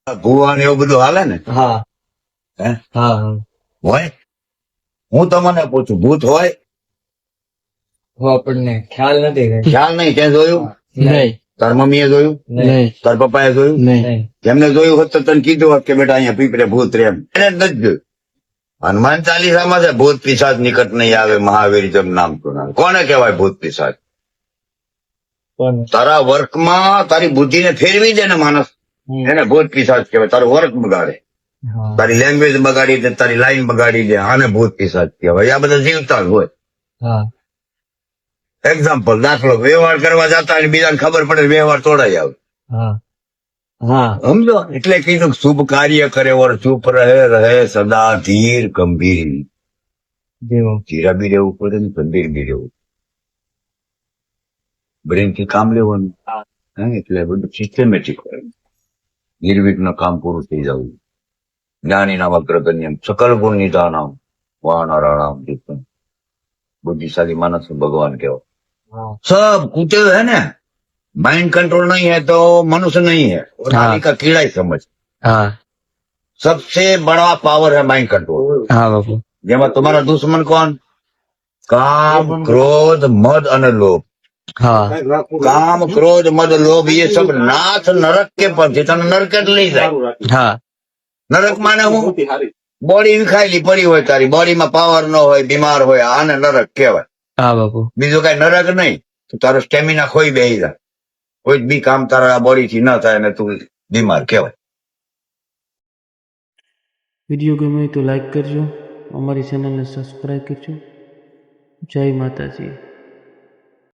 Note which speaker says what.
Speaker 1: ભૂવા ને એવું બધું હાલે ને?
Speaker 2: હા
Speaker 1: હે
Speaker 2: હા
Speaker 1: હોય? હું તમને પૂછું, ભૂત હોય?
Speaker 2: આપણને ખ્યાલ નથી કઈ.
Speaker 1: ખ્યાલ નહીં. ક્યાં જોયું?
Speaker 2: નહીં
Speaker 1: તાર મમ્મીએ જોયું?
Speaker 2: નહીં
Speaker 1: તાર પપ્પાએ જોયું?
Speaker 2: નહીં.
Speaker 1: એમને જોયું હોત તો તને કીધું હોત કે બેટા અહીંયા પીપરે ભૂત રે એમ. એને જ નથી જોયું. હનુમાન ચાલીસામાં છે ભૂત પિશાચ નિકટ નહીં આવે, મહાવીર જબ નામ સુનાવે. કોને કહેવાય ભૂત પિશાચ?
Speaker 2: કોણ?
Speaker 1: તારા વર્કમાં તારી બુદ્ધિને ફેરવી દે ને માણસ, એને ભૂત પિશાચ કહેવાય. તારો વર્ક બગાડે,
Speaker 2: હા
Speaker 1: તારી લેંગ્વેજ બગાડી દે, તારી લાઈન બગાડી દે, આને ભૂત પિશાચ કહેવાય. આ બધા જીવતા જ હોય.
Speaker 2: હા
Speaker 1: એક્ઝામ્પલ, દાખલો, વ્યવહાર કરવા જતા અને બીજાને ખબર પડે વ્યવહાર તોડાઈ આવે.
Speaker 2: હા હા
Speaker 1: સમજો? એટલે કીધું શુભ કાર્ય કરે ઓર ચૂપ રહે સદા ધીર ગંભીર.
Speaker 2: જેવું
Speaker 1: ધીરા બી રહેવું પડે ને ગંભીર બી રહેવું. બ્રેન થી કામ લેવાનું. એટલે બધું સિસ્ટમેટિક હોય. નિર્વિઘ્ન કામ પૂરું થઈ જવું. જ્ઞાની નામ અગ્રગણ્યમ સકલ ગુણ નિધાનામ વાનરાણામ દીપમ. બુદ્ધિશાળી માણસ ભગવાન કહેવાય.
Speaker 2: હા
Speaker 1: सब कूटे हुए है ना, माइंड कंट्रोल नहीं है तो मनुष्य नहीं है, और नाली का कीड़ा ही समझ.
Speaker 2: હા
Speaker 1: सबसे बड़ा पावर है माइंड कंट्रोल.
Speaker 2: હા બાપુ.
Speaker 1: જેમાં તમારા દુશ્મન કોણ? કામ, ક્રોધ, મદ અને લોભ.
Speaker 2: હા
Speaker 1: કામ, ક્રોધ, મદ, લોભ ये सब नाथ नरक के पद तने नरक જ લઈ જાય.
Speaker 2: હા
Speaker 1: નરક માને હું? બોડી વિખાયેલી પડી હોય, તારી બોડીમાં પાવર ન હોય, બીમાર હોય, આને નરક કહેવાય.
Speaker 2: હા બાપુ.
Speaker 1: બીજું કઈ નરક નહીં. તો તારો સ્ટેમિના ખોઈ બેસી જાય, કોઈ જ બી કામ તારા બોડી થી ન થાય ને તું બીમાર કહેવાય.
Speaker 3: વિડીયો ગમે તો લાઈક કરજો, અમારી ચેનલને સબસ્ક્રાઈબ કરજો. જય માતાજી.